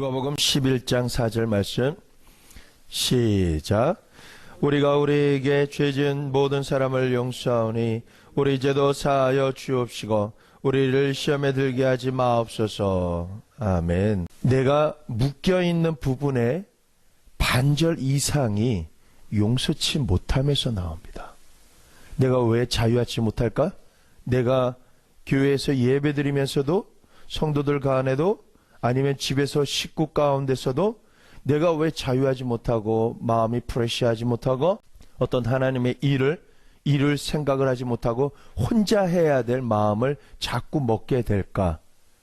누가복음 11장 4절 말씀 시작. 우리가 우리에게 죄 지은 모든 사람을 용서하오니 우리 죄도 사하여 주옵시고 우리를 시험에 들게 하지 마옵소서. 아멘. 내가 묶여있는 부분의 반절 이상이 용서치 못함에서 나옵니다. 내가 왜 자유하지 못할까? 내가 교회에서 예배드리면서도 성도들 간에도 아니면 집에서 식구 가운데서도 내가 왜 자유하지 못하고 마음이 프레시하지 못하고 어떤 하나님의 일을 생각을 하지 못하고 혼자 해야 될 마음을 자꾸 먹게 될까?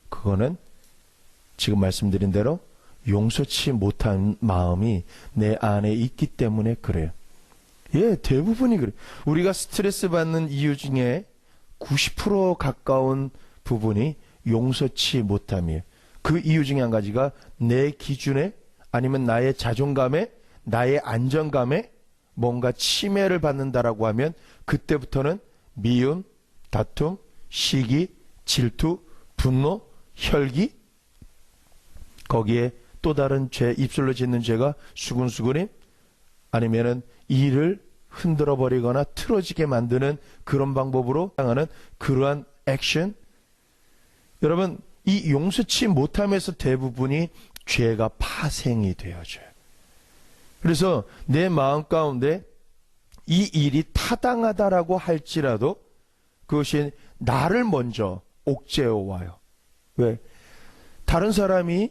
그거는 지금 말씀드린 대로 용서치 못한 마음이 내 안에 있기 때문에 그래요. 예, 대부분이 그래요. 우리가 스트레스 받는 이유 중에 90% 가까운 부분이 용서치 못함이에요. 그 이유 중에 한 가지가 내 기준에 아니면 나의 자존감에 나의 안정감에 뭔가 침해를 받는다라고 하면 그때부터는 미움, 다툼, 시기, 질투, 분노, 혈기, 거기에 또 다른 죄, 입술로 짓는 죄가 수군수군임, 아니면은 이를 흔들어 버리거나 틀어지게 만드는 그런 방법으로 당하는 그러한 액션. 여러분, 이 용서치 못함에서 대부분이 죄가 파생이 되어져요. 그래서 내 마음 가운데 이 일이 타당하다라고 할지라도 그것이 나를 먼저 옥죄어 와요. 왜? 다른 사람이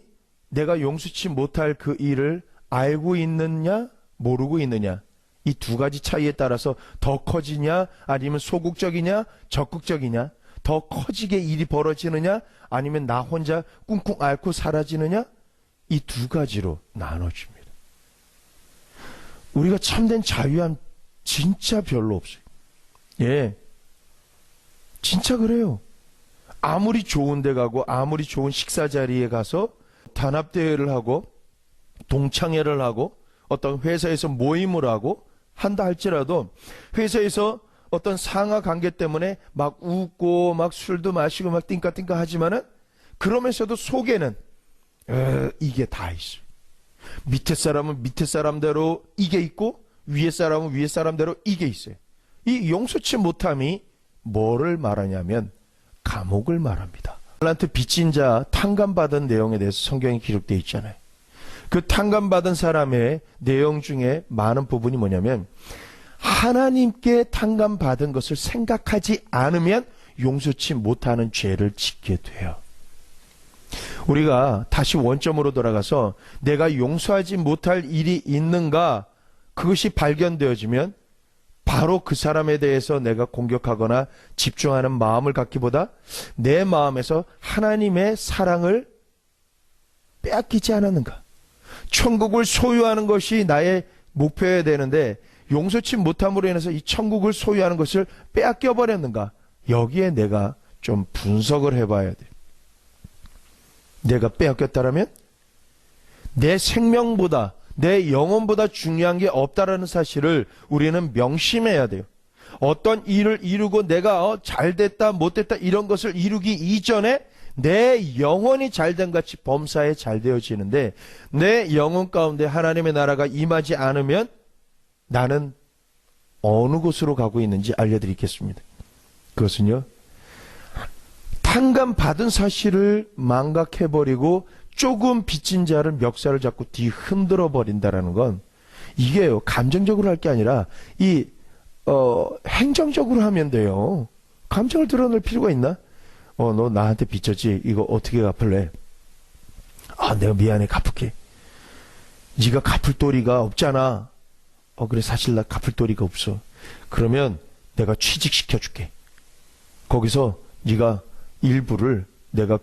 내가 용서치 못할 그 일을 알고 있느냐 모르고 있느냐, 이 두 가지 차이에 따라서 더 커지냐 아니면 소극적이냐 적극적이냐, 더 커지게 일이 벌어지느냐 아니면 나 혼자 꿍꿍 앓고 사라지느냐, 이 두 가지로 나눠집니다. 우리가 참된 자유함 진짜 별로 없어요. 예, 진짜 그래요. 아무리 좋은 데 가고 아무리 좋은 식사 자리에 가서 단합대회를 하고 동창회를 하고 어떤 회사에서 모임을 하고 한다 할지라도 회사에서 어떤 상하 관계 때문에 막 웃고 막 술도 마시고 막 띵까띵까 하지만은 그러면서도 속에는 이게 다 있어요. 밑에 사람은 밑에 사람대로 이게 있고 위에 사람은 위에 사람대로 이게 있어요. 이 용서치 못함이 뭐를 말하냐면 감옥을 말합니다. 달란트 빚진 자 탕감받은 내용에 대해서 성경에 기록되어 있잖아요. 그 탕감받은 사람의 내용 중에 많은 부분이 뭐냐면 하나님께 탕감받은 것을 생각하지 않으면 용서치 못하는 죄를 짓게 돼요. 우리가 다시 원점으로 돌아가서 내가 용서하지 못할 일이 있는가, 그것이 발견되어지면 바로 그 사람에 대해서 내가 공격하거나 집중하는 마음을 갖기보다 내 마음에서 하나님의 사랑을 빼앗기지 않았는가, 천국을 소유하는 것이 나의 목표여야 되는데 용서치 못함으로 인해서 이 천국을 소유하는 것을 빼앗겨 버렸는가, 여기에 내가 좀 분석을 해봐야 돼. 내가 빼앗겼다라면 내 생명보다 내 영혼보다 중요한 게 없다라는 사실을 우리는 명심해야 돼요. 어떤 일을 이루고 내가 잘됐다 못됐다 이런 것을 이루기 이전에 내 영혼이 잘된 같이 범사에 잘 되어지는데 내 영혼 가운데 하나님의 나라가 임하지 않으면 나는 어느 곳으로 가고 있는지 알려드리겠습니다. 그것은요, 탕감받은 사실을 망각해버리고 조금 빚진 자를 멱살을 잡고 뒤 흔들어 버린다라는 건 이게요, 감정적으로 할 게 아니라 행정적으로 하면 돼요. 감정을 드러낼 필요가 있나? 너 나한테 빚졌지? 이거 어떻게 갚을래? 내가 미안해, 갚을게. 네가 갚을 도리가 없잖아. 그래, 사실 나 갚을 도리가 없어. 그러면 내가 취직시켜줄게. 거기서 네가 일부를 내가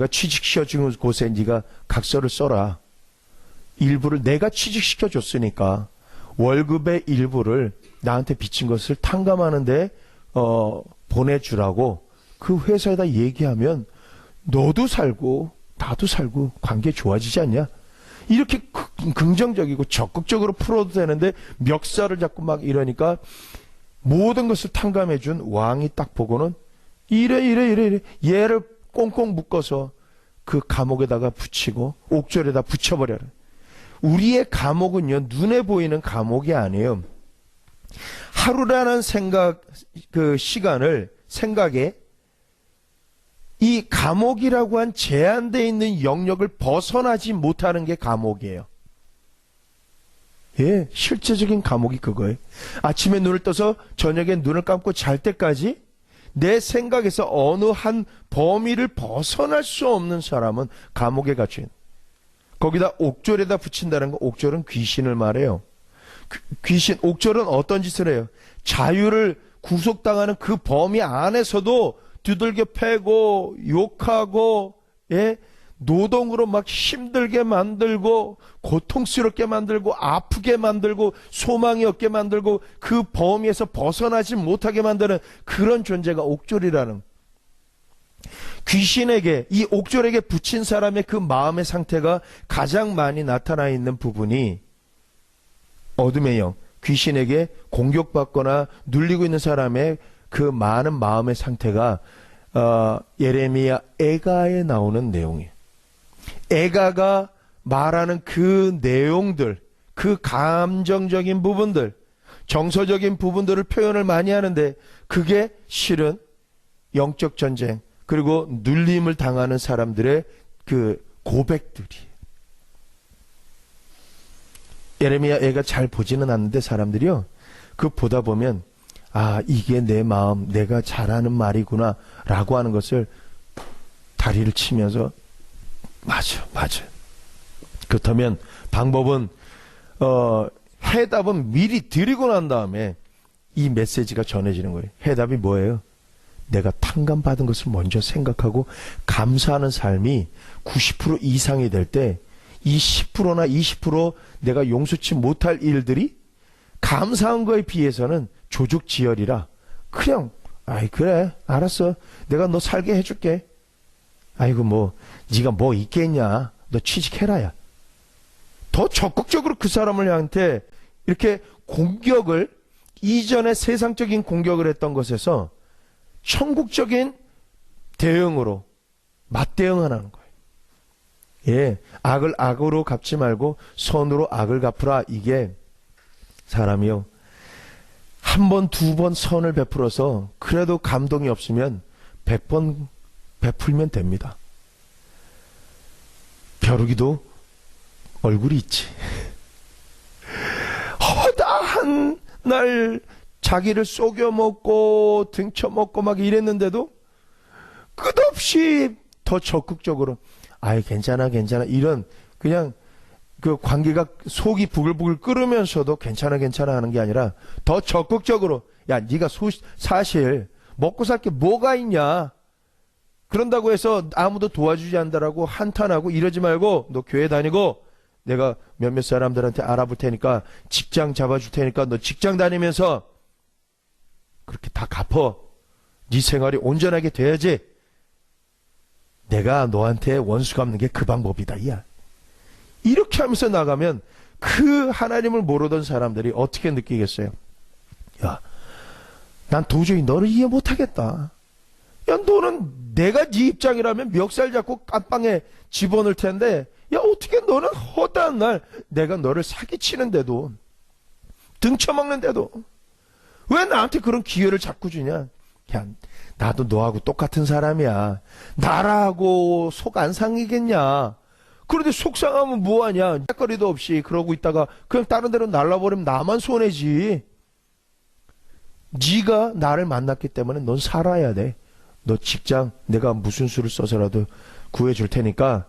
취직시켜준 곳에 네가 각서를 써라. 일부를 내가 취직시켜줬으니까 월급의 일부를 나한테 빚진 것을 탕감하는데 보내주라고 그 회사에다 얘기하면 너도 살고 나도 살고 관계 좋아지지 않냐? 이렇게 긍정적이고 적극적으로 풀어도 되는데 멱살을 잡고 막 이러니까 모든 것을 탕감해준 왕이 딱 보고는 이래 얘를 꽁꽁 묶어서 그 감옥에다가 붙이고 옥졸에다 붙여버려라. 우리의 감옥은요, 눈에 보이는 감옥이 아니에요. 하루라는 생각에 이 감옥이라고 한 제한되어 있는 영역을 벗어나지 못하는 게 감옥이에요. 예, 실제적인 감옥이 그거예요. 아침에 눈을 떠서 저녁에 눈을 감고 잘 때까지 내 생각에서 어느 한 범위를 벗어날 수 없는 사람은 감옥에 갇힌. 거기다 옥졸에다 붙인다는 거, 옥졸은 귀신을 말해요. 귀신, 옥졸은 어떤 짓을 해요? 자유를 구속당하는 그 범위 안에서도 두들겨 패고 욕하고, 예, 노동으로 막 힘들게 만들고 고통스럽게 만들고 아프게 만들고 소망이 없게 만들고 그 범위에서 벗어나지 못하게 만드는 그런 존재가 옥졸이라는. 귀신에게, 이 옥졸에게 붙인 사람의 그 마음의 상태가 가장 많이 나타나 있는 부분이 어둠의 영, 귀신에게 공격받거나 눌리고 있는 사람의 그 많은 마음의 상태가 예레미야 애가에 나오는 내용이에요. 애가가 말하는 그 내용들, 그 감정적인 부분들, 정서적인 부분들을 표현을 많이 하는데 그게 실은 영적 전쟁, 그리고 눌림을 당하는 사람들의 그 고백들이에요. 예레미야 애가 잘 보지는 않는데 사람들이요, 그 보다 보면 아, 이게 내 마음, 내가 잘하는 말이구나 라고 하는 것을 다리를 치면서 맞아. 그렇다면 방법은 해답은 미리 드리고 난 다음에 이 메시지가 전해지는 거예요. 해답이 뭐예요? 내가 탕감받은 것을 먼저 생각하고 감사하는 삶이 90% 이상이 될 때 이 10%나 20% 내가 용서치 못할 일들이 감사한 거에 비해서는 조죽지혈이라 그냥 아이 그래 알았어 내가 너 살게 해줄게. 아이고 뭐 네가 뭐 있겠냐, 너 취직해라야. 더 적극적으로 그 사람을 한테 이렇게 공격을, 이전에 세상적인 공격을 했던 것에서 천국적인 대응으로 맞대응하는 거예요. 예, 악을 악으로 갚지 말고 선으로 악을 갚으라. 이게 사람이요, 한 번, 두 번 선을 베풀어서 그래도 감동이 없으면 100번 베풀면 됩니다. 벼룩이도 얼굴이 있지. 허다한 날 자기를 속여먹고 등쳐먹고 막 이랬는데도 끝없이 더 적극적으로 아이 괜찮아 이런 그냥 그 관계가 속이 부글부글 끓으면서도 괜찮아 하는 게 아니라 더 적극적으로 야 네가 사실 먹고 살 게 뭐가 있냐, 그런다고 해서 아무도 도와주지 않는다라고 한탄하고 이러지 말고 너 교회 다니고 내가 몇몇 사람들한테 알아볼 테니까 직장 잡아줄 테니까 너 직장 다니면서 그렇게 다 갚어. 네 생활이 온전하게 돼야지. 내가 너한테 원수 갚는 게 그 방법이다. 야, 이렇게 하면서 나가면 그 하나님을 모르던 사람들이 어떻게 느끼겠어요? 야, 난 도저히 너를 이해 못하겠다. 야, 너는 내가 네 입장이라면 멱살 잡고 깜빵에 집어넣을 텐데 야, 어떻게 너는 허다한 날 내가 너를 사기치는데도 등쳐먹는데도 왜 나한테 그런 기회를 자꾸 주냐? 야, 나도 너하고 똑같은 사람이야. 나라고 속 안 상이겠냐? 그런데 속상하면 뭐하냐? 짝거리도 없이 그러고 있다가 그냥 다른 데로 날라버리면 나만 손해지. 네가 나를 만났기 때문에 넌 살아야 돼. 너 직장 내가 무슨 수를 써서라도 구해줄 테니까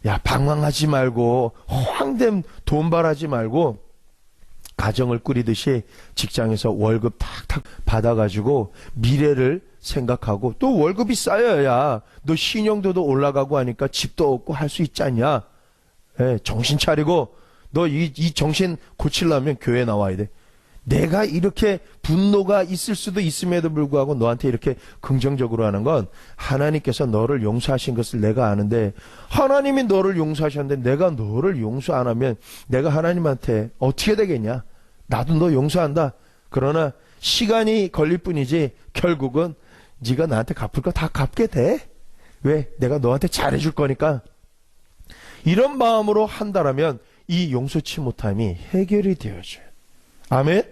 야, 방황하지 말고 허황된 돈발하지 말고 가정을 꾸리듯이 직장에서 월급 탁탁 받아가지고 미래를 생각하고 또 월급이 쌓여야 너 신용도도 올라가고 하니까 집도 얻고 할 수 있지 않냐. 예, 정신 차리고 너 이 정신 고치려면 교회 나와야 돼. 내가 이렇게 분노가 있을 수도 있음에도 불구하고 너한테 이렇게 긍정적으로 하는 건 하나님께서 너를 용서하신 것을 내가 아는데 하나님이 너를 용서하셨는데 내가 너를 용서 안 하면 내가 하나님한테 어떻게 되겠냐. 나도 너 용서한다. 그러나 시간이 걸릴 뿐이지 결국은 네가 나한테 갚을 거 다 갚게 돼. 왜? 내가 너한테 잘해줄 거니까. 이런 마음으로 한다라면 이 용서치 못함이 해결이 되어져요. 아멘?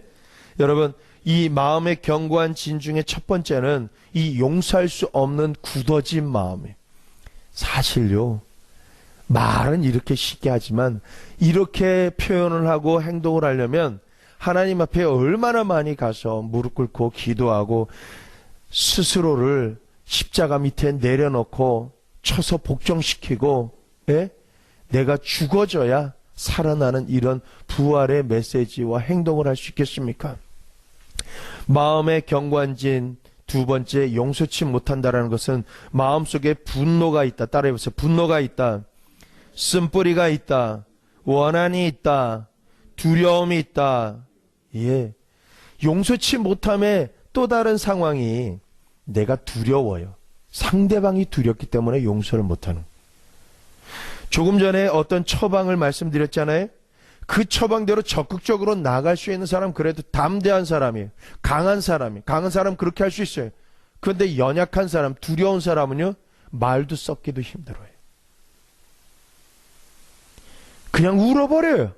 여러분, 이 마음의 견고한 진 중에 첫 번째는 이 용서할 수 없는 굳어진 마음이에요. 사실요, 말은 이렇게 쉽게 하지만 이렇게 표현을 하고 행동을 하려면 하나님 앞에 얼마나 많이 가서 무릎 꿇고 기도하고 스스로를 십자가 밑에 내려놓고 쳐서 복종시키고, 예? 내가 죽어져야 살아나는 이런 부활의 메시지와 행동을 할 수 있겠습니까? 마음의 견고한진 두 번째, 용서치 못한다라는 것은 마음속에 분노가 있다. 따라해보세요. 분노가 있다. 쓴뿌리가 있다. 원한이 있다. 두려움이 있다. 예. 용서치 못함의 또 다른 상황이 내가 두려워요. 상대방이 두렵기 때문에 용서를 못하는. 조금 전에 어떤 처방을 말씀드렸잖아요. 그 처방대로 적극적으로 나갈 수 있는 사람, 그래도 담대한 사람이에요. 강한 사람이에요. 강한 사람 그렇게 할 수 있어요. 그런데 연약한 사람, 두려운 사람은요, 말도 썩기도 힘들어요. 그냥 울어버려요.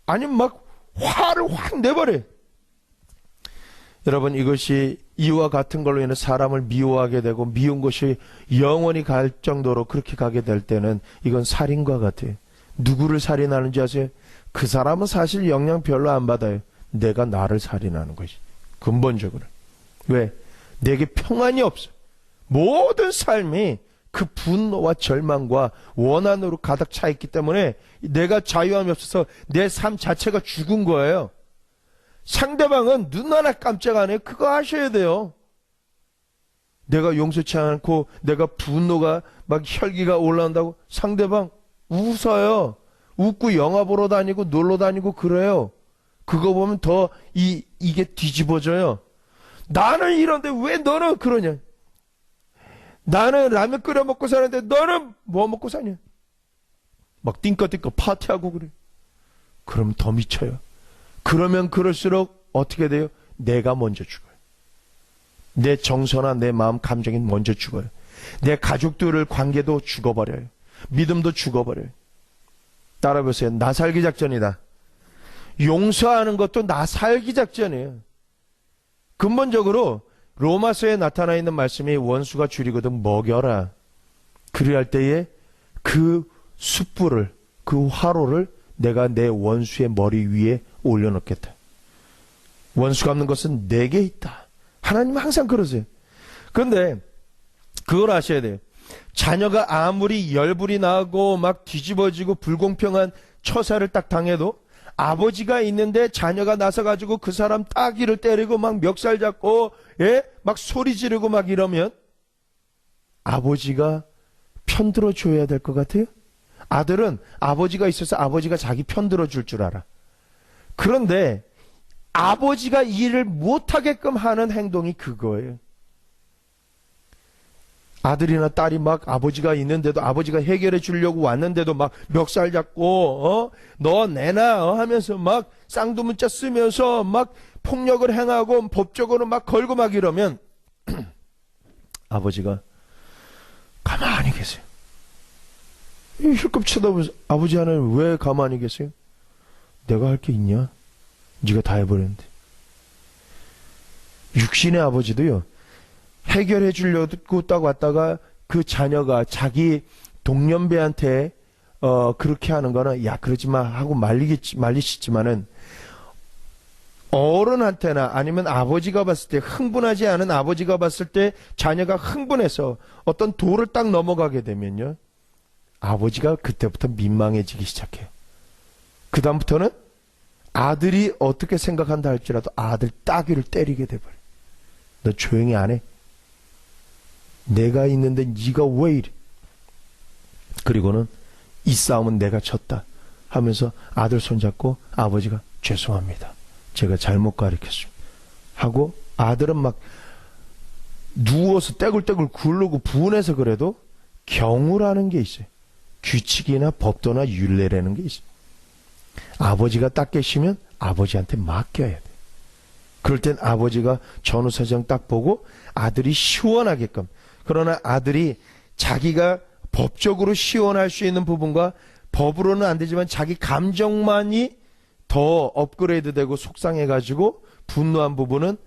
아니면 막 화를 확 내버려요. 여러분, 이것이 이와 같은 걸로 인해 사람을 미워하게 되고 미운 것이 영원히 갈 정도로 그렇게 가게 될 때는 이건 살인과 같아요. 누구를 살인하는지 아세요? 그 사람은 사실 영향 별로 안 받아요. 내가 나를 살인하는 것이 근본적으로. 왜? 내게 평안이 없어. 모든 삶이 그 분노와 절망과 원한으로 가득 차 있기 때문에 내가 자유함이 없어서 내 삶 자체가 죽은 거예요. 상대방은 눈 하나 깜짝 안 해요. 그거 아셔야 돼요. 내가 용서치 않고 내가 분노가 막 혈기가 올라온다고 상대방 웃어요. 웃고 영화 보러 다니고 놀러 다니고 그래요. 그거 보면 더 이게 뒤집어져요. 나는 이런데 왜 너는 그러냐? 나는 라면 끓여 먹고 사는데 너는 뭐 먹고 사냐? 막 띵껏띵껏 파티하고 그래. 그럼 더 미쳐요. 그러면 그럴수록 어떻게 돼요? 내가 먼저 죽어요. 내 정서나 내 마음, 감정이 먼저 죽어요. 내 가족들을 관계도 죽어버려요. 믿음도 죽어버려요. 따라보세요. 나 살기 작전이다. 용서하는 것도 나 살기 작전이에요. 근본적으로 로마서에 나타나 있는 말씀이 원수가 줄이거든 먹여라. 그리할 때에 그 숯불을, 그 화로를 내가 내 원수의 머리 위에 올려놓겠다. 원수 갚는 것은 내게 있다. 하나님은 항상 그러세요. 그런데 그걸 아셔야 돼요. 자녀가 아무리 열불이 나고 막 뒤집어지고 불공평한 처사를 딱 당해도 아버지가 있는데 자녀가 나서가지고 그 사람 따귀를 때리고 막 멱살 잡고, 예? 막 소리 지르고 막 이러면 아버지가 편들어 줘야 될 것 같아요? 아들은 아버지가 있어서 아버지가 자기 편들어 줄 줄 알아. 그런데 아버지가 일을 못하게끔 하는 행동이 그거예요. 아들이나 딸이 막 아버지가 있는데도 아버지가 해결해 주려고 왔는데도 막 멱살 잡고 너 내놔 하면서 막 쌍두문자 쓰면서 막 폭력을 행하고 법적으로 막 걸고 막 이러면 아버지가 가만히 계세요. 힐끔 쳐다보면서 아버지 하나님 왜 가만히 계세요? 내가 할 게 있냐? 네가 다 해버렸는데. 육신의 아버지도요, 해결해 주려고 딱 왔다가 그 자녀가 자기 동년배한테 그렇게 하는 거는 야 그러지 마 하고 말리시지만은 어른한테나 아니면 아버지가 봤을 때 흥분하지 않은 아버지가 봤을 때 자녀가 흥분해서 어떤 도를 딱 넘어가게 되면요, 아버지가 그때부터 민망해지기 시작해요. 그 다음부터는 아들이 어떻게 생각한다 할지라도 아들 따귀를 때리게 돼버려요. 너 조용히 안 해? 내가 있는데 네가 왜 이래? 그리고는 이 싸움은 내가 졌다 하면서 아들 손잡고 아버지가 죄송합니다. 제가 잘못 가르쳤습니다. 하고 아들은 막 누워서 떼굴떼굴 굴르고 분해서 그래도 경우라는 게 있어요. 규칙이나 법도나 율례라는 게 있어요. 아버지가 딱 계시면 아버지한테 맡겨야 돼. 그럴 땐 아버지가 전후사정 딱 보고 아들이 시원하게끔, 그러나 아들이 자기가 법적으로 시원할 수 있는 부분과 법으로는 안 되지만 자기 감정만이 더 업그레이드 되고 속상해가지고 분노한 부분은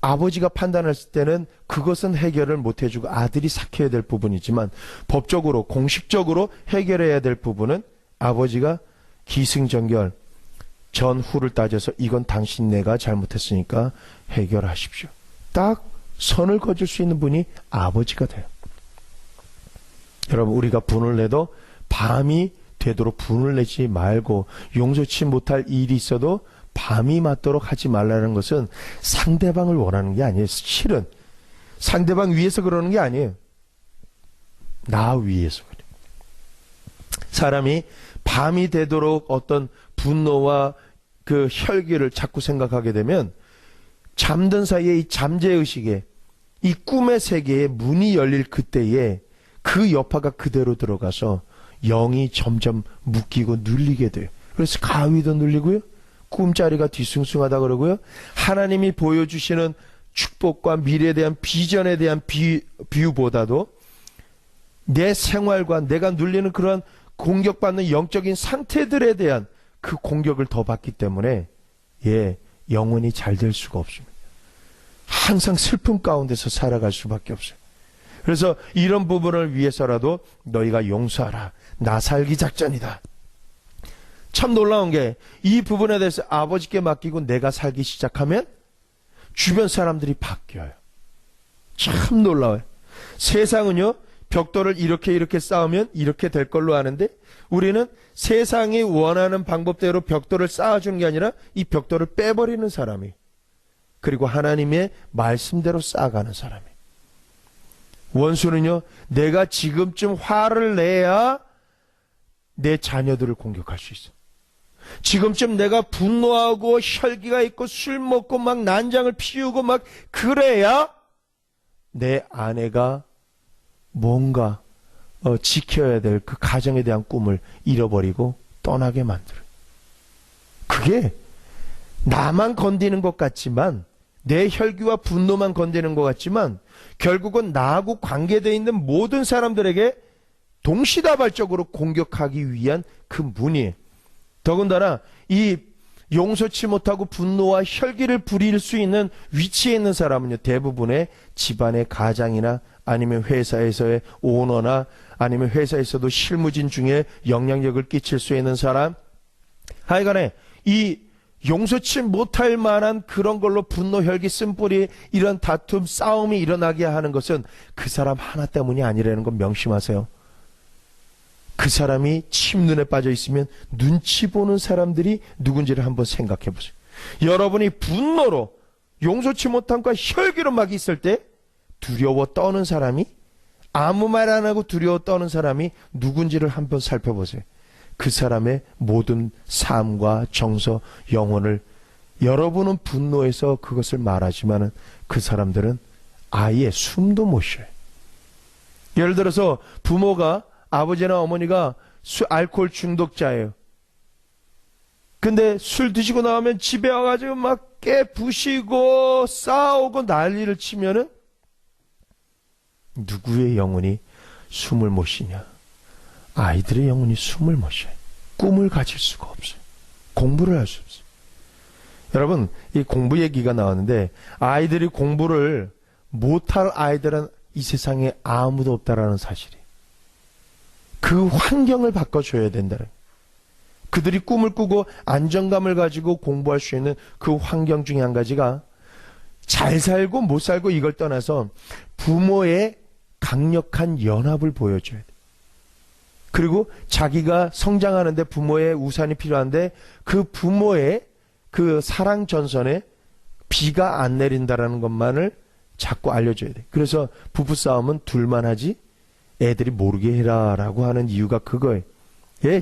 아버지가 판단했을 때는 그것은 해결을 못 해주고 아들이 삭혀야 될 부분이지만 법적으로 공식적으로 해결해야 될 부분은 아버지가 기승전결 전후를 따져서 이건 당신 내가 잘못했으니까 해결하십시오. 딱 선을 그어줄 수 있는 분이 아버지가 돼요. 여러분, 우리가 분을 내도 밤이 되도록 분을 내지 말고 용서치 못할 일이 있어도 밤이 맞도록 하지 말라는 것은 상대방을 원하는 게 아니에요. 실은 상대방 위해서 그러는 게 아니에요. 나 위해서 그래요. 사람이 밤이 되도록 어떤 분노와 그 혈기를 자꾸 생각하게 되면 잠든 사이에 이 잠재의식에 이 꿈의 세계에 문이 열릴 그때에 그 여파가 그대로 들어가서 영이 점점 묶이고 눌리게 돼요. 그래서 가위도 눌리고요. 꿈자리가 뒤숭숭하다 그러고요. 하나님이 보여주시는 축복과 미래에 대한 비전에 대한 비유보다도 내 생활과 내가 눌리는 그런 공격받는 영적인 상태들에 대한 그 공격을 더 받기 때문에 영혼이 잘 될 수가 없습니다. 항상 슬픔 가운데서 살아갈 수밖에 없어요. 그래서 이런 부분을 위해서라도 너희가 용서하라. 나 살기 작전이다. 참 놀라운 게 이 부분에 대해서 아버지께 맡기고 내가 살기 시작하면 주변 사람들이 바뀌어요. 참 놀라워요. 세상은요, 벽돌을 이렇게 쌓으면 이렇게 될 걸로 아는데 우리는 세상이 원하는 방법대로 벽돌을 쌓아주는 게 아니라 이 벽돌을 빼버리는 사람이, 그리고 하나님의 말씀대로 쌓아가는 사람이. 원수는요, 내가 지금쯤 화를 내야 내 자녀들을 공격할 수 있어. 지금쯤 내가 분노하고 혈기가 있고 술 먹고 막 난장을 피우고 막 그래야 내 아내가 뭔가 지켜야 될 그 가정에 대한 꿈을 잃어버리고 떠나게 만들어요. 그게 나만 건드리는 것 같지만, 내 혈기와 분노만 건드리는 것 같지만 결국은 나하고 관계되어 있는 모든 사람들에게 동시다발적으로 공격하기 위한 그 문이에요. 더군다나 이 용서치 못하고 분노와 혈기를 부릴 수 있는 위치에 있는 사람은요, 대부분의 집안의 가장이나 아니면 회사에서의 오너나 아니면 회사에서도 실무진 중에 영향력을 끼칠 수 있는 사람, 하여간에 이 용서치 못할 만한 그런 걸로 분노, 혈기, 쓴뿌리, 이런 다툼, 싸움이 일어나게 하는 것은 그 사람 하나 때문이 아니라는 건 명심하세요. 그 사람이 침눈에 빠져 있으면 눈치 보는 사람들이 누군지를 한번 생각해 보세요. 여러분이 분노로, 용서치 못함과 혈기로 막 있을 때 두려워 떠는 사람이, 아무 말 안 하고 두려워 떠는 사람이 누군지를 한번 살펴보세요. 그 사람의 모든 삶과 정서, 영혼을, 여러분은 분노해서 그것을 말하지만은 그 사람들은 아예 숨도 못 쉬어요. 예를 들어서 부모가, 아버지나 어머니가 알코올 중독자예요. 근데 술 드시고 나오면 집에 와가지고 막 깨부시고 싸우고 난리를 치면은 누구의 영혼이 숨을 못 쉬냐? 아이들의 영혼이 숨을 못 쉬어요. 꿈을 가질 수가 없어요. 공부를 할 수 없어요. 여러분, 이 공부 얘기가 나왔는데 아이들이 공부를 못할 아이들은 이 세상에 아무도 없다라는 사실이, 그 환경을 바꿔줘야 된다는, 그들이 꿈을 꾸고 안정감을 가지고 공부할 수 있는 그 환경 중에 한 가지가 잘 살고 못 살고 이걸 떠나서 부모의 강력한 연합을 보여줘야 돼. 그리고 자기가 성장하는데 부모의 우산이 필요한데 그 부모의 그 사랑 전선에 비가 안 내린다라는 것만을 자꾸 알려줘야 돼. 그래서 부부싸움은 둘만 하지 애들이 모르게 해라라고 하는 이유가 그거예요.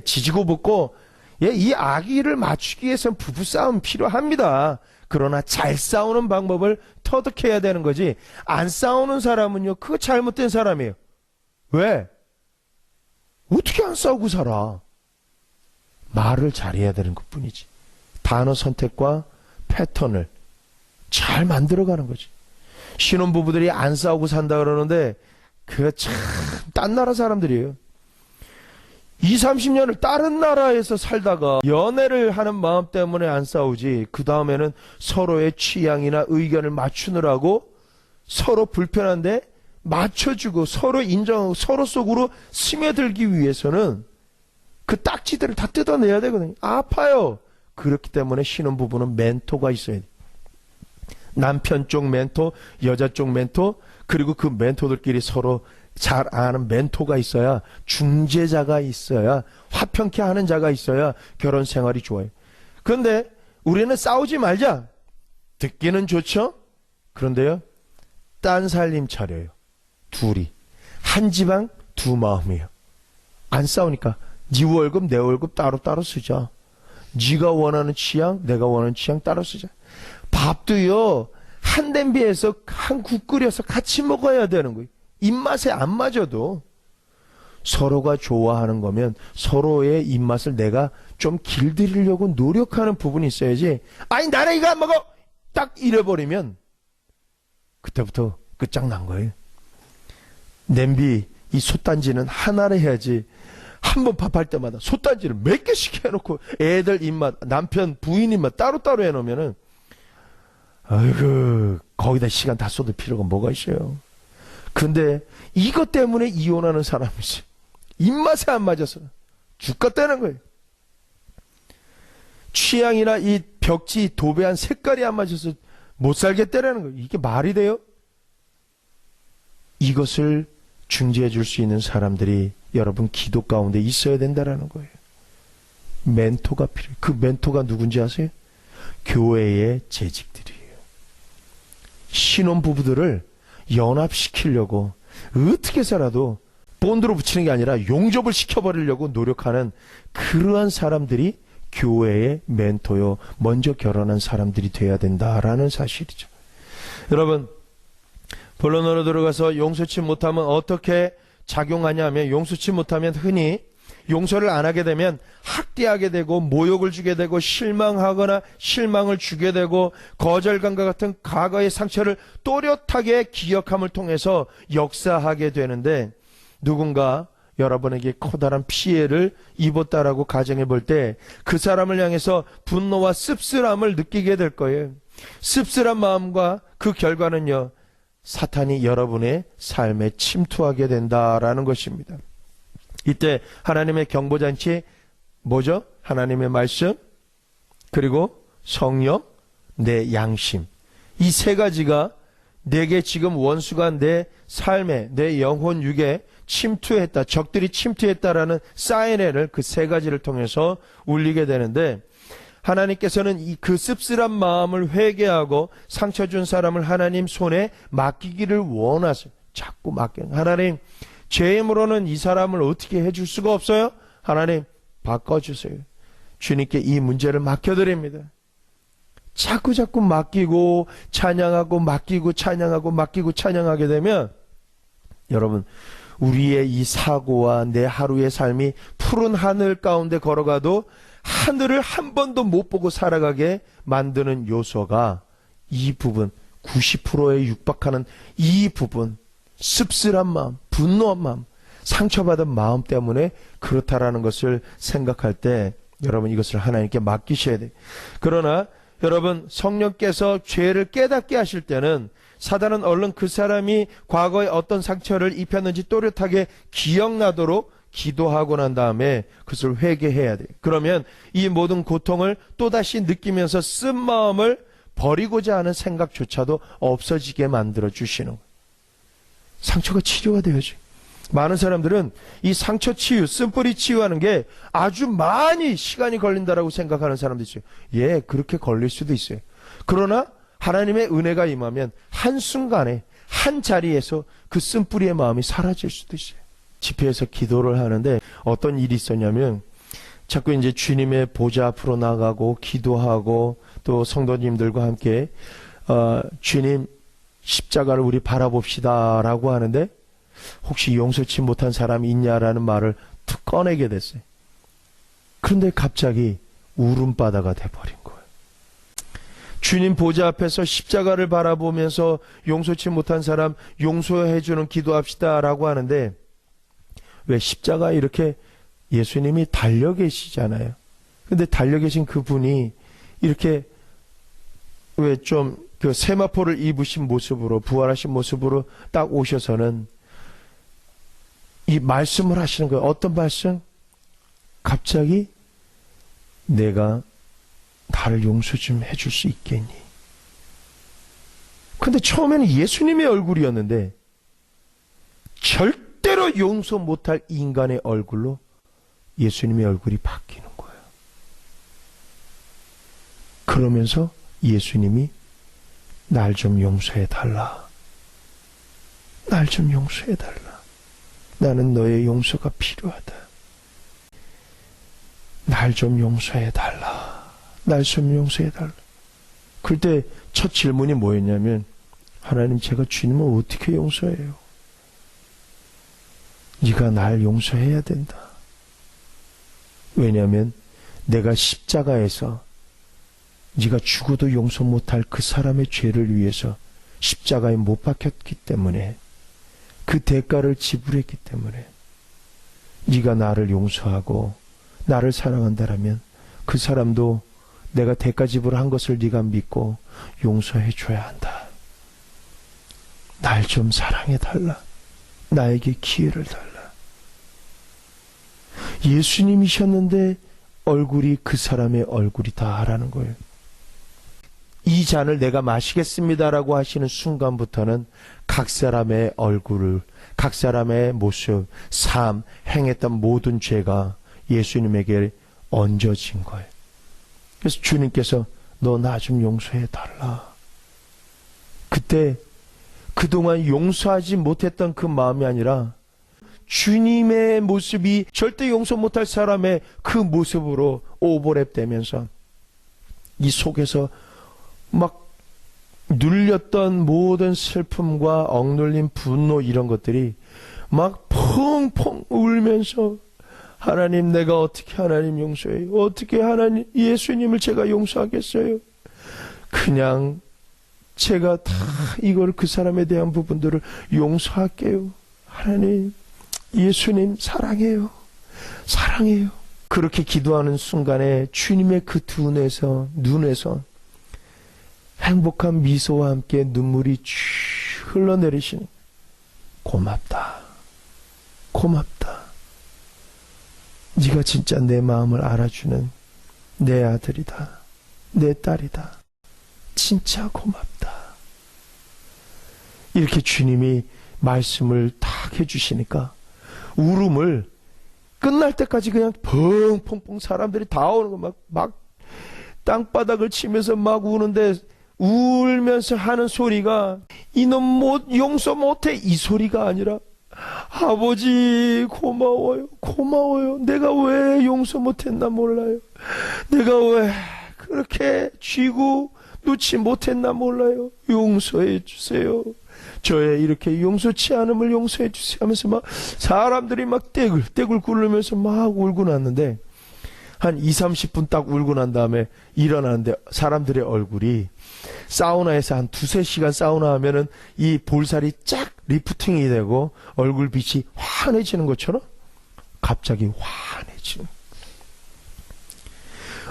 지지고 볶고, 이 아기를 맞추기 위해서는 부부싸움 필요합니다. 그러나 잘 싸우는 방법을 터득해야 되는 거지, 안 싸우는 사람은요, 그거 잘못된 사람이에요. 왜? 어떻게 안 싸우고 살아? 말을 잘해야 되는 것뿐이지. 단어 선택과 패턴을 잘 만들어가는 거지. 신혼부부들이 안 싸우고 산다 그러는데 그 참 딴 나라 사람들이에요. 20, 30년을 다른 나라에서 살다가 연애를 하는 마음 때문에 안 싸우지, 그 다음에는 서로의 취향이나 의견을 맞추느라고 서로 불편한데 맞춰주고 서로 인정하고 서로 속으로 스며들기 위해서는 그 딱지들을 다 뜯어내야 되거든요. 아파요. 그렇기 때문에 신혼부부는 멘토가 있어야 돼. 남편 쪽 멘토, 여자 쪽 멘토, 그리고 그 멘토들끼리 서로 잘 아는 멘토가 있어야, 중재자가 있어야, 화평케 하는 자가 있어야 결혼 생활이 좋아요. 그런데 우리는 싸우지 말자. 듣기는 좋죠? 그런데요, 딴 살림 차려요. 둘이. 한 집안 두 마음이에요. 안 싸우니까 네 월급 내 월급 따로따로 쓰자. 네가 원하는 취향 내가 원하는 취향 따로 쓰자. 밥도요, 한 냄비에서 한 국 끓여서 같이 먹어야 되는 거예요. 입맛에 안 맞아도 서로가 좋아하는 거면 서로의 입맛을 내가 좀 길들이려고 노력하는 부분이 있어야지, 아니 나는 이거 안 먹어! 딱 이래버리면 그때부터 끝장난 거예요. 냄비 이 솥단지는 하나를 해야지, 한 번 밥할 때마다 솥단지를 몇 개씩 해놓고 애들 입맛, 남편 부인 입맛 따로따로 해놓으면은 아이고 거기다 시간 다 쏟을 필요가 뭐가 있어요. 근데 이것 때문에 이혼하는 사람이 있어요. 입맛에 안 맞아서 죽겠다는 거예요. 취향이나 이 벽지 도배한 색깔이 안 맞아서 못 살겠다는 거예요. 이게 말이 돼요? 이것을 중재해 줄 수 있는 사람들이 여러분 기도 가운데 있어야 된다라는 거예요. 멘토가 필요해요. 그 멘토가 누군지 아세요? 교회의 재직들이에요. 신혼부부들을 연합시키려고 어떻게 해서라도 본드로 붙이는 게 아니라 용접을 시켜버리려고 노력하는 그러한 사람들이 교회의 멘토요, 먼저 결혼한 사람들이 돼야 된다라는 사실이죠. 여러분, 본론으로 들어가서 용서치 못하면 어떻게 작용하냐면, 용서치 못하면 흔히 용서를 안 하게 되면 학대하게 되고 모욕을 주게 되고 실망하거나 실망을 주게 되고 거절감과 같은 과거의 상처를 또렷하게 기억함을 통해서 역사하게 되는데, 누군가 여러분에게 커다란 피해를 입었다라고 가정해 볼 때 그 사람을 향해서 분노와 씁쓸함을 느끼게 될 거예요. 씁쓸한 마음과 그 결과는요, 사탄이 여러분의 삶에 침투하게 된다라는 것입니다. 이때 하나님의 경보잔치 뭐죠? 하나님의 말씀, 그리고 성령, 내 양심, 이 세 가지가 내게 지금 원수가 내 삶에, 내 영혼 육에 침투했다, 적들이 침투했다라는 사인을 그 세 가지를 통해서 울리게 되는데, 하나님께서는 그 씁쓸한 마음을 회개하고 상처 준 사람을 하나님 손에 맡기기를 원하세요. 자꾸 맡겨요. 하나님, 제 힘으로는 이 사람을 어떻게 해줄 수가 없어요. 하나님, 바꿔주세요. 주님께 이 문제를 맡겨드립니다. 자꾸 맡기고 찬양하고 맡기고 찬양하고 맡기고 찬양하게 되면, 여러분, 우리의 이 사고와 내 하루의 삶이 푸른 하늘 가운데 걸어가도 하늘을 한 번도 못 보고 살아가게 만드는 요소가 이 부분, 90%에 육박하는 이 부분, 씁쓸한 마음, 분노한 마음, 상처받은 마음 때문에 그렇다라는 것을 생각할 때 여러분, 이것을 하나님께 맡기셔야 돼요. 그러나 여러분, 성령께서 죄를 깨닫게 하실 때는 사단은 얼른 그 사람이 과거에 어떤 상처를 입혔는지 또렷하게 기억나도록 기도하고 난 다음에 그것을 회개해야 돼요. 그러면 이 모든 고통을 또다시 느끼면서 쓴 마음을 버리고자 하는 생각조차도 없어지게 만들어 주시는 거예요. 상처가 치료가 되어야지. 많은 사람들은 이 상처 치유, 쓴뿌리 치유하는 게 아주 많이 시간이 걸린다라고 생각하는 사람도 있어요. 예, 그렇게 걸릴 수도 있어요. 그러나 하나님의 은혜가 임하면 한순간에 한 자리에서 그 쓴뿌리의 마음이 사라질 수도 있어요. 집회에서 기도를 하는데 어떤 일이 있었냐면, 자꾸 이제 주님의 보좌 앞으로 나가고 기도하고 또 성도님들과 함께 주님 십자가를 우리 바라봅시다 라고 하는데, 혹시 용서치 못한 사람이 있냐라는 말을 툭 꺼내게 됐어요. 그런데 갑자기 울음바다가 돼버린 거예요. 주님 보좌 앞에서 십자가를 바라보면서 용서치 못한 사람 용서해주는 기도합시다 라고 하는데, 왜 십자가에 이렇게 예수님이 달려 계시잖아요. 근데 달려 계신 그분이 이렇게 왜 좀 그 세마포를 입으신 모습으로, 부활하신 모습으로 딱 오셔서는 이 말씀을 하시는 거예요. 어떤 말씀? 갑자기 내가 나를 용서 좀 해줄 수 있겠니? 근데 처음에는 예수님의 얼굴이었는데 절대로 용서 못할 인간의 얼굴로 예수님의 얼굴이 바뀌는 거예요. 그러면서 예수님이 날 좀 용서해 달라. 날 좀 용서해 달라. 나는 너의 용서가 필요하다. 날 좀 용서해 달라. 날 좀 용서해 달라. 그때 첫 질문이 뭐였냐면, 하나님, 제가 주님을 어떻게 용서해요? 네가 날 용서해야 된다. 왜냐하면 내가 십자가에서 네가 죽어도 용서 못할 그 사람의 죄를 위해서 십자가에 못 박혔기 때문에, 그 대가를 지불했기 때문에 네가 나를 용서하고 나를 사랑한다라면 그 사람도 내가 대가 지불한 것을 네가 믿고 용서해 줘야 한다. 날 좀 사랑해 달라. 나에게 기회를 달라. 예수님이셨는데 얼굴이 그 사람의 얼굴이다라는 거예요. 이 잔을 내가 마시겠습니다라고 하시는 순간부터는 각 사람의 얼굴을, 각 사람의 모습, 삶, 행했던 모든 죄가 예수님에게 얹어진 거예요. 그래서 주님께서 너 나 좀 용서해 달라. 그때 그동안 용서하지 못했던 그 마음이 아니라 주님의 모습이 절대 용서 못할 사람의 그 모습으로 오버랩 되면서 이 속에서 막 눌렸던 모든 슬픔과 억눌린 분노, 이런 것들이 막 펑펑 울면서, 하나님, 내가 어떻게 하나님 용서해요? 어떻게 하나님, 예수님을 제가 용서하겠어요? 그냥 제가 다 이걸, 그 사람에 대한 부분들을 용서할게요. 하나님, 예수님 사랑해요. 사랑해요. 그렇게 기도하는 순간에 주님의 그 두 눈에서 행복한 미소와 함께 눈물이 쭉 흘러내리시는, 고맙다. 고맙다. 네가 진짜 내 마음을 알아주는 내 아들이다. 내 딸이다. 진짜 고맙다. 이렇게 주님이 말씀을 딱 해주시니까 울음을 끝날 때까지 그냥 펑펑펑 사람들이 다 오는 거, 막 땅바닥을 치면서 막 우는데, 울면서 하는 소리가 이놈 용서 못해, 이 소리가 아니라, 아버지 고마워요. 고마워요. 내가 왜 용서 못했나 몰라요. 내가 왜 그렇게 쥐고 놓지 못했나 몰라요. 용서해 주세요. 저의 이렇게 용서치 않음을 용서해 주세요 하면서 막 사람들이 막 떼굴떼굴 굴르면서 막 울고 났는데, 한 20-30분 딱 울고 난 다음에 일어나는데 사람들의 얼굴이, 사우나에서 한 2-3시간 사우나 하면은 이 볼살이 쫙 리프팅이 되고 얼굴빛이 환해지는 것처럼 갑자기 환해지는,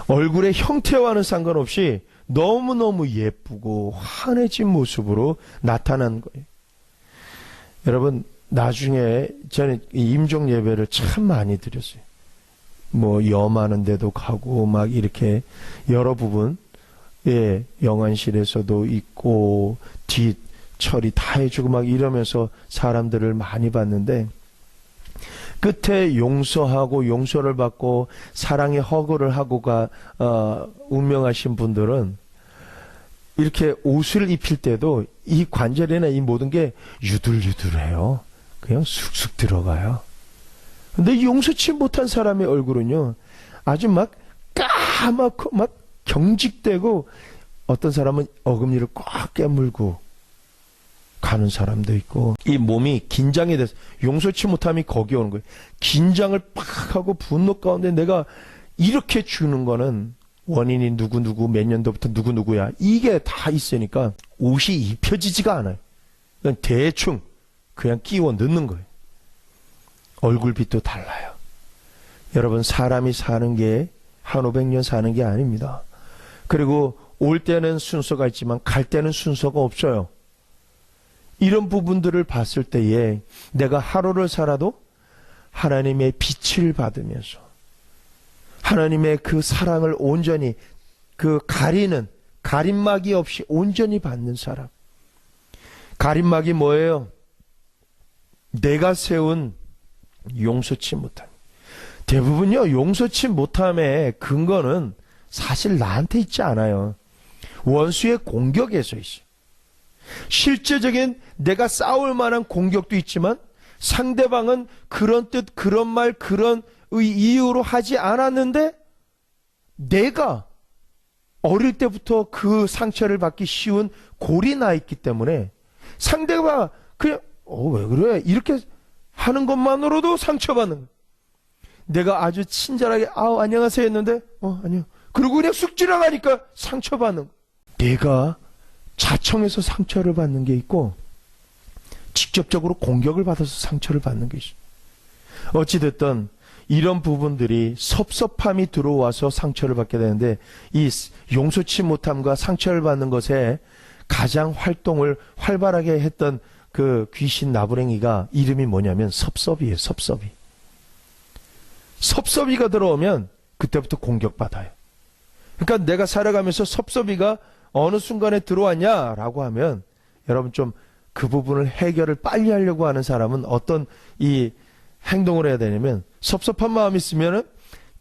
얼굴의 형태와는 상관없이 너무너무 예쁘고 환해진 모습으로 나타난 거예요. 여러분, 나중에 저는 임종 예배를 참 많이 드렸어요. 뭐 염하는 데도 가고 막 이렇게 여러 부분, 예, 영안실에서도 있고 뒷 처리 다 해주고 막 이러면서 사람들을 많이 봤는데, 끝에 용서하고 용서를 받고 사랑의 허그를 하고가 운명하신 분들은 이렇게 옷을 입힐 때도 이 관절이나 이 모든 게 유들유들해요. 그냥 쑥쑥 들어가요. 근데 용서치 못한 사람의 얼굴은요, 아주 막 까맣고 막 경직되고, 어떤 사람은 어금니를 꽉 깨물고 가는 사람도 있고, 이 몸이 긴장이 돼서 용서치 못함이 거기 오는 거예요. 긴장을 팍 하고 분노 가운데 내가 이렇게 주는 거는 원인이 누구누구 몇 년도부터 누구누구야. 이게 다 있으니까 옷이 입혀지지가 않아요. 그냥 대충 그냥 끼워 넣는 거예요. 얼굴빛도 달라요. 여러분, 사람이 사는 게 한 500년 사는 게 아닙니다. 그리고 올 때는 순서가 있지만 갈 때는 순서가 없어요. 이런 부분들을 봤을 때에 내가 하루를 살아도 하나님의 빛을 받으면서 하나님의 그 사랑을 온전히 그 가림막이 없이 온전히 받는 사람. 가림막이 뭐예요? 내가 세운 용서치 못함. 대부분요, 용서치 못함의 근거는 사실 나한테 있지 않아요. 원수의 공격에서 있어요. 실제적인 내가 싸울 만한 공격도 있지만 상대방은 그런 뜻, 그런 말, 그런 이유로 하지 않았는데 내가 어릴 때부터 그 상처를 받기 쉬운 골이 나 있기 때문에 상대가 그냥 왜 그래? 이렇게 하는 것만으로도 상처받는 거예요. 내가 아주 친절하게 안녕하세요 했는데 아니요. 그리고 그냥 쑥 지나가니까 상처받는 거예요. 내가 자청해서 상처를 받는 게 있고 직접적으로 공격을 받아서 상처를 받는 게 있어요. 어찌됐든 이런 부분들이 섭섭함이 들어와서 상처를 받게 되는데 이 용서치 못함과 상처를 받는 것에 가장 활동을 활발하게 했던 그 귀신 나부랭이가 이름이 뭐냐면 섭섭이에요. 섭섭이. 섭섭이가 들어오면 그때부터 공격받아요. 그러니까 내가 살아가면서 섭섭이가 어느 순간에 들어왔냐라고 하면 여러분 좀 그 부분을 해결을 빨리 하려고 하는 사람은 어떤 이 행동을 해야 되냐면 섭섭한 마음이 있으면은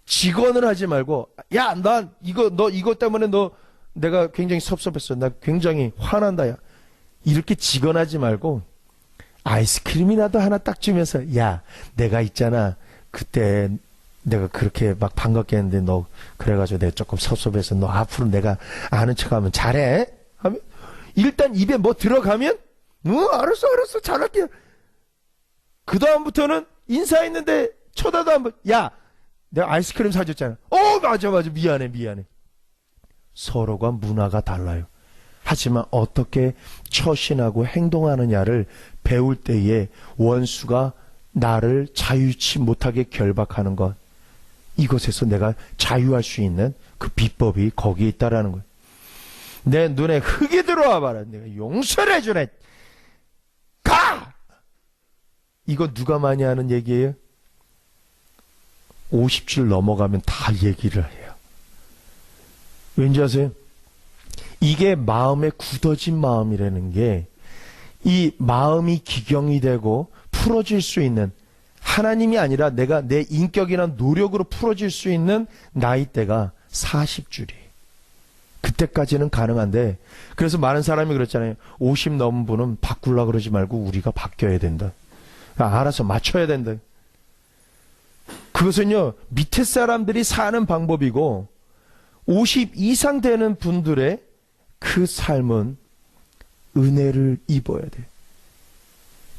직언을 하지 말고 야, 난 너 이거 때문에 내가 굉장히 섭섭했어. 나 굉장히 화난다. 야. 이렇게 직언하지 말고 아이스크림이라도 하나 딱 주면서 야, 내가 있잖아. 그때 내가 그렇게 막 반갑게 했는데 너 그래가지고 내가 조금 섭섭해서 너 앞으로 내가 아는 척하면 잘해. 하면 일단 입에 뭐 들어가면 알았어 잘할게. 그 다음부터는 인사했는데 쳐다도 안 봐. 야, 내가 아이스크림 사줬잖아. 맞아 미안해. 서로가 문화가 달라요. 하지만 어떻게 처신하고 행동하느냐를 배울 때에 원수가 나를 자유치 못하게 결박하는 것, 이것에서 내가 자유할 수 있는 그 비법이 거기에 있다라는 거예요. 내 눈에 흙이 들어와 봐라. 내가 용서를 해주네. 가! 이거 누가 많이 하는 얘기예요? 50줄 넘어가면 다 얘기를 해요. 왠지 아세요? 이게 마음에 굳어진 마음이라는 게 이 마음이 기경이 되고 풀어질 수 있는, 하나님이 아니라 내가 내 인격이나 노력으로 풀어질 수 있는 나이대가 40줄이. 그때까지는 가능한데, 그래서 많은 사람이 그랬잖아요. 50 넘은 분은 바꾸려고 그러지 말고 우리가 바뀌어야 된다. 알아서 맞춰야 된다. 그것은요, 밑에 사람들이 사는 방법이고 50 이상 되는 분들의 그 삶은 은혜를 입어야 돼.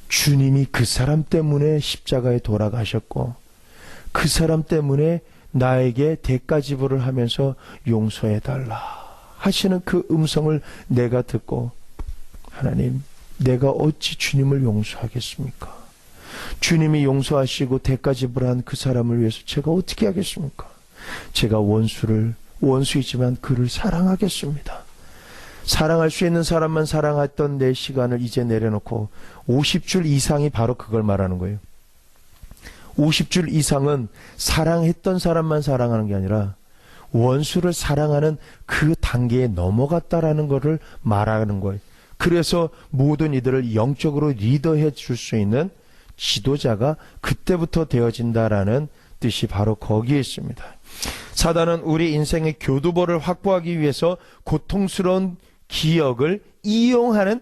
주님이 그 사람 때문에 십자가에 돌아가셨고 그 사람 때문에 나에게 대가 지불을 하면서 용서해달라 하시는 그 음성을 내가 듣고, 하나님, 내가 어찌 주님을 용서하겠습니까? 주님이 용서하시고 대가 지불한 그 사람을 위해서 제가 어떻게 하겠습니까? 제가 원수이지만 그를 사랑하겠습니다. 사랑할 수 있는 사람만 사랑했던 내 시간을 이제 내려놓고 50줄 이상이 바로 그걸 말하는 거예요. 50줄 이상은 사랑했던 사람만 사랑하는 게 아니라 원수를 사랑하는 그 단계에 넘어갔다라는 것을 말하는 거예요. 그래서 모든 이들을 영적으로 리더해 줄 수 있는 지도자가 그때부터 되어진다라는 뜻이 바로 거기에 있습니다. 사단은 우리 인생의 교두보를 확보하기 위해서 고통스러운 기억을 이용하는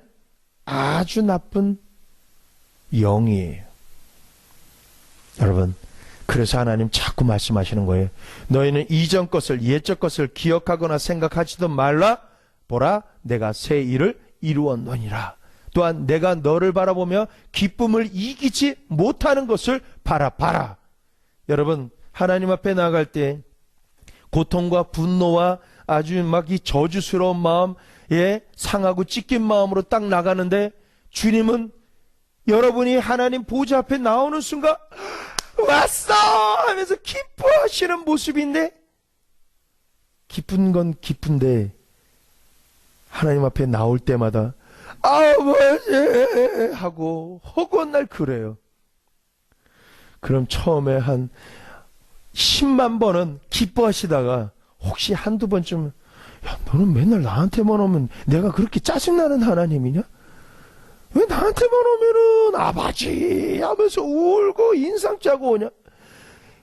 아주 나쁜 영이에요. 여러분, 그래서 하나님 자꾸 말씀하시는 거예요. 너희는 이전 것을, 옛적 것을 기억하거나 생각하지도 말라. 보라, 내가 새 일을 이루었노니라. 또한 내가 너를 바라보며 기쁨을 이기지 못하는 것을 바라봐라. 여러분, 하나님 앞에 나아갈 때 고통과 분노와 아주 막 이 저주스러운 마음에 상하고 찢긴 마음으로 딱 나가는데, 주님은 여러분이 하나님 보좌 앞에 나오는 순간 왔어 하면서 기뻐하시는 모습인데, 기쁜 건 기쁜데 하나님 앞에 나올 때마다 아버지 하고 허구한 날 그래요. 그럼 처음에 한 10만 번은 기뻐하시다가 혹시 한두 번쯤, 야, 너는 맨날 나한테만 오면 내가 그렇게 짜증나는 하나님이냐? 왜 나한테만 오면은 아버지 하면서 울고 인상 짜고 오냐?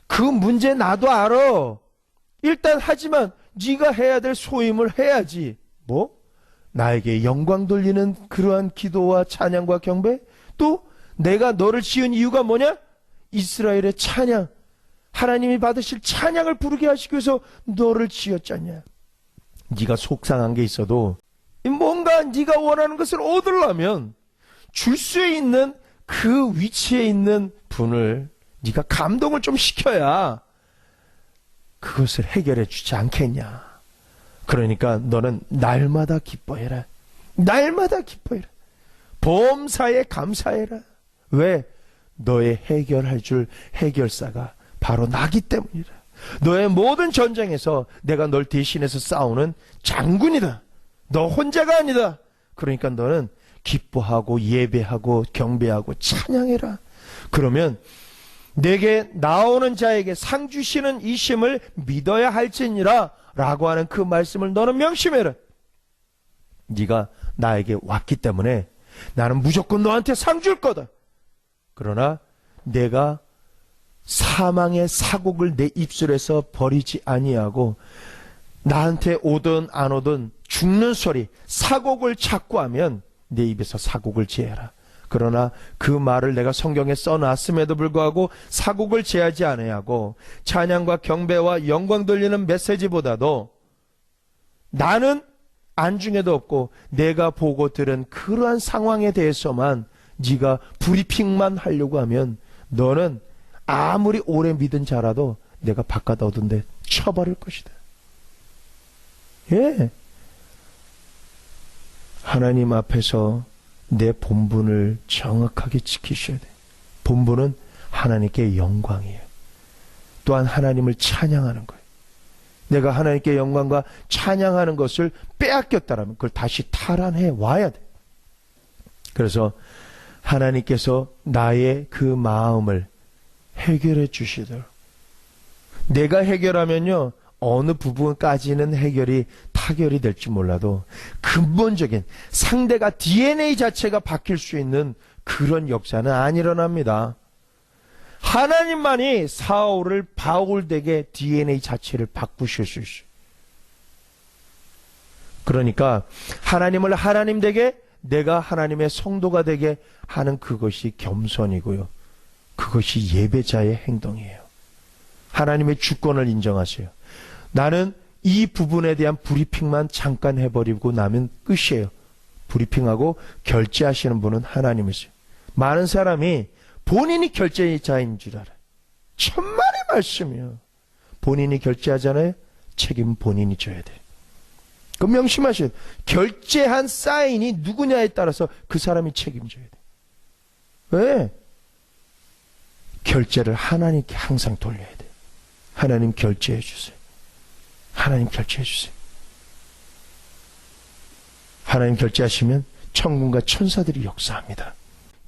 그 문제 나도 알아. 일단 하지만 네가 해야 될 소임을 해야지. 뭐? 나에게 영광 돌리는 그러한 기도와 찬양과 경배? 또 내가 너를 지은 이유가 뭐냐? 이스라엘의 찬양, 하나님이 받으실 찬양을 부르게 하시기 위해서 너를 지었잖냐. 네가 속상한 게 있어도 뭔가 네가 원하는 것을 얻으려면 줄 수 있는 그 위치에 있는 분을 네가 감동을 좀 시켜야 그것을 해결해 주지 않겠냐. 그러니까 너는 날마다 기뻐해라. 날마다 기뻐해라. 범사에 감사해라. 왜? 너의 해결할 줄 해결사가 바로 나기 때문이라. 너의 모든 전쟁에서 내가 널 대신해서 싸우는 장군이다. 너 혼자가 아니다. 그러니까 너는 기뻐하고 예배하고 경배하고 찬양해라. 그러면 내게 나오는 자에게 상 주시는 이심을 믿어야 할지니라 라고 하는 그 말씀을 너는 명심해라. 네가 나에게 왔기 때문에 나는 무조건 너한테 상 줄 거다. 그러나 내가 사망의 사곡을 내 입술에서 버리지 아니하고 나한테 오든 안 오든 죽는 소리, 사곡을 자꾸 하면 내 입에서 사곡을 제해라. 그러나 그 말을 내가 성경에 써놨음에도 불구하고 사곡을 제하지 아니하고 찬양과 경배와 영광 돌리는 메시지보다도 나는 안중에도 없고 내가 보고 들은 그러한 상황에 대해서만 네가 브리핑만 하려고 하면 너는 아무리 오래 믿은 자라도 내가 바깥 얻은데 쳐버릴 것이다. 예. 하나님 앞에서 내 본분을 정확하게 지키셔야 돼. 본분은 하나님께 영광이에요. 또한 하나님을 찬양하는 거예요. 내가 하나님께 영광과 찬양하는 것을 빼앗겼다라면 그걸 다시 탈환해 와야 돼. 그래서 하나님께서 나의 그 마음을 해결해 주시도록, 내가 해결하면요 어느 부분까지는 해결이 타결이 될지 몰라도 근본적인 상대가 DNA 자체가 바뀔 수 있는 그런 역사는 안 일어납니다. 하나님만이 사울을 바울되게 DNA 자체를 바꾸실 수 있어요. 그러니까 하나님을 하나님 되게, 내가 하나님의 성도가 되게 하는 그것이 겸손이고요. 그것이 예배자의 행동이에요. 하나님의 주권을 인정하세요. 나는 이 부분에 대한 브리핑만 잠깐 해버리고 나면 끝이에요. 브리핑하고 결제하시는 분은 하나님이세요. 많은 사람이 본인이 결제자인 줄 알아요. 천만의 말씀이요. 본인이 결제하잖아요. 책임은 본인이 져야 돼요. 그 명심하셔야 돼요. 결제한 사인이 누구냐에 따라서 그 사람이 책임져야 돼요. 왜? 결제를 하나님께 항상 돌려야 돼요. 하나님 결제해 주세요. 하나님 결제해 주세요. 하나님 결제하시면 천군과 천사들이 역사합니다.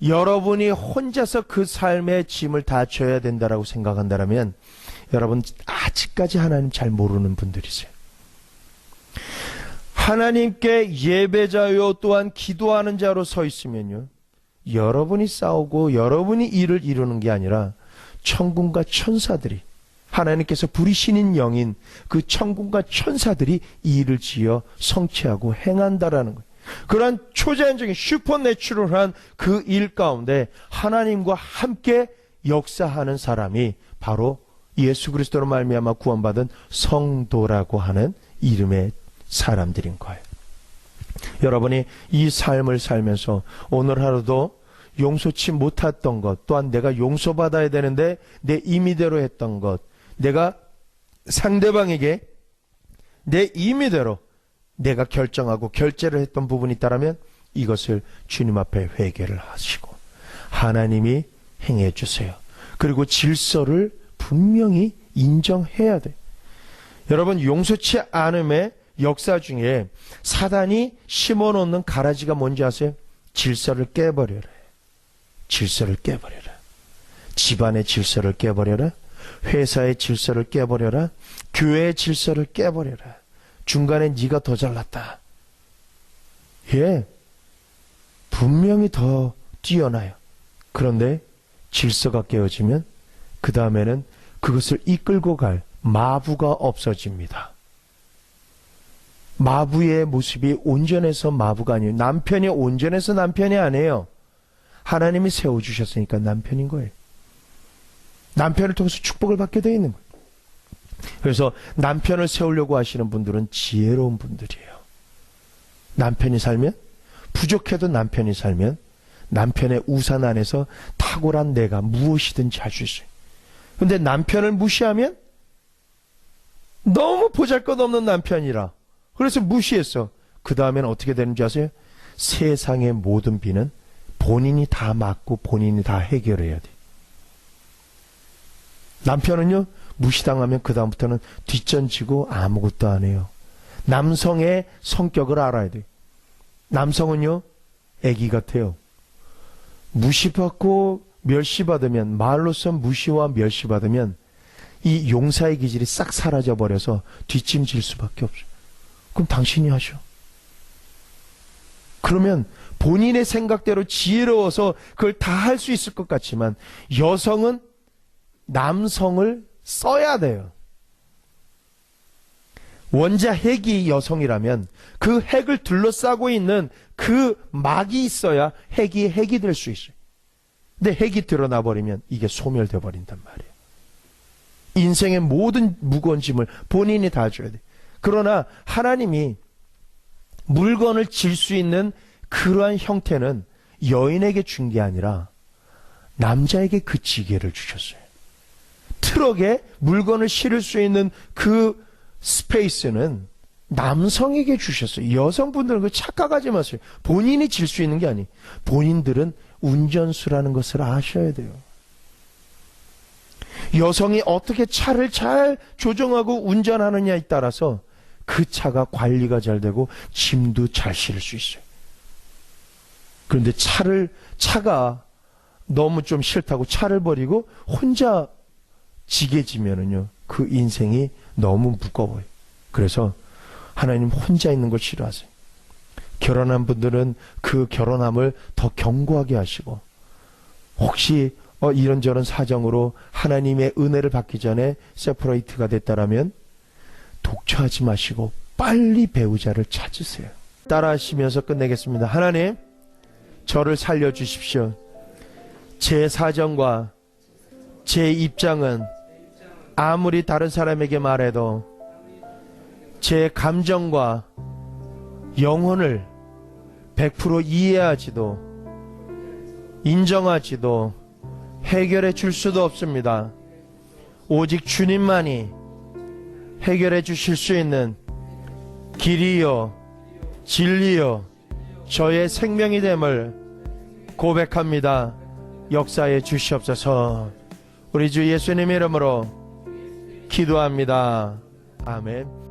여러분이 혼자서 그 삶의 짐을 다 져야 된다라고 생각한다면 여러분 아직까지 하나님 잘 모르는 분들이세요. 하나님께 예배자요 또한 기도하는 자로 서 있으면요, 여러분이 싸우고 여러분이 일을 이루는 게 아니라 천군과 천사들이, 하나님께서 부리시는 영인 그 천군과 천사들이 이 일을 지어 성취하고 행한다라는 거예요. 그러한 초자연적인 슈퍼내추럴한 그 일 가운데 하나님과 함께 역사하는 사람이 바로 예수 그리스도로 말미암아 구원받은 성도라고 하는 이름의 사람들인 거예요. 여러분이 이 삶을 살면서 오늘 하루도 용서치 못했던 것, 또한 내가 용서받아야 되는데 내 임의대로 했던 것, 내가 상대방에게 내 임의대로 내가 결정하고 결제를 했던 부분이 있다면 이것을 주님 앞에 회개를 하시고 하나님이 행해 주세요. 그리고 질서를 분명히 인정해야 돼. 여러분, 용서치 않음의 역사 중에 사단이 심어놓는 가라지가 뭔지 아세요? 질서를 깨버려라. 질서를 깨버려라. 집안의 질서를 깨버려라. 회사의 질서를 깨버려라. 교회의 질서를 깨버려라. 중간에 네가 더 잘났다. 예, 분명히 더 뛰어나요. 그런데 질서가 깨어지면 그 다음에는 그것을 이끌고 갈 마부가 없어집니다. 마부의 모습이 온전해서 마부가 아니에요. 남편이 온전해서 남편이 아니에요. 하나님이 세워주셨으니까 남편인 거예요. 남편을 통해서 축복을 받게 되어 있는 거예요. 그래서 남편을 세우려고 하시는 분들은 지혜로운 분들이에요. 남편이 살면, 부족해도 남편이 살면 남편의 우산 안에서 탁월한 내가 무엇이든지 할 수 있어요. 그런데 남편을 무시하면 너무 보잘것없는 남편이라 그래서 무시했어. 그 다음에는 어떻게 되는지 아세요? 세상의 모든 비는 본인이 다 맡고 본인이 다 해결해야 돼. 남편은요, 무시당하면 그 다음부터는 뒷전지고 아무것도 안 해요. 남성의 성격을 알아야 돼. 남성은요, 애기 같아요. 무시받고 멸시받으면, 말로써 무시와 멸시받으면 이 용사의 기질이 싹 사라져버려서 뒷짐질 수밖에 없어요. 그럼 당신이 하셔. 그러면 본인의 생각대로 지혜로워서 그걸 다 할 수 있을 것 같지만 여성은 남성을 써야 돼요. 원자 핵이 여성이라면 그 핵을 둘러싸고 있는 그 막이 있어야 핵이 될 수 있어요. 근데 핵이 드러나 버리면 이게 소멸돼 버린단 말이에요. 인생의 모든 무거운 짐을 본인이 다 져야 돼. 그러나 하나님이 물건을 질 수 있는 그러한 형태는 여인에게 준 게 아니라 남자에게 그 지게를 주셨어요. 트럭에 물건을 실을 수 있는 그 스페이스는 남성에게 주셨어요. 여성분들은 그 착각하지 마세요. 본인이 질 수 있는 게 아니에요. 본인들은 운전수라는 것을 아셔야 돼요. 여성이 어떻게 차를 잘 조정하고 운전하느냐에 따라서 그 차가 관리가 잘 되고 짐도 잘 실을 수 있어요. 그런데 차가 너무 좀 싫다고 차를 버리고 혼자 지게 지면은요, 그 인생이 너무 무거워요. 그래서 하나님 혼자 있는 걸 싫어하세요. 결혼한 분들은 그 결혼함을 더 견고하게 하시고, 혹시 이런저런 사정으로 하나님의 은혜를 받기 전에 세퍼레이트가 됐다라면 독처하지 마시고 빨리 배우자를 찾으세요. 따라하시면서 끝내겠습니다. 하나님, 저를 살려주십시오. 제 사정과 제 입장은 아무리 다른 사람에게 말해도 제 감정과 영혼을 100% 이해하지도 인정하지도 해결해 줄 수도 없습니다. 오직 주님만이 해결해 주실 수 있는 길이요 진리요 저의 생명이 됨을 고백합니다. 역사해 주시옵소서. 우리 주 예수님 이름으로 기도합니다. 아멘.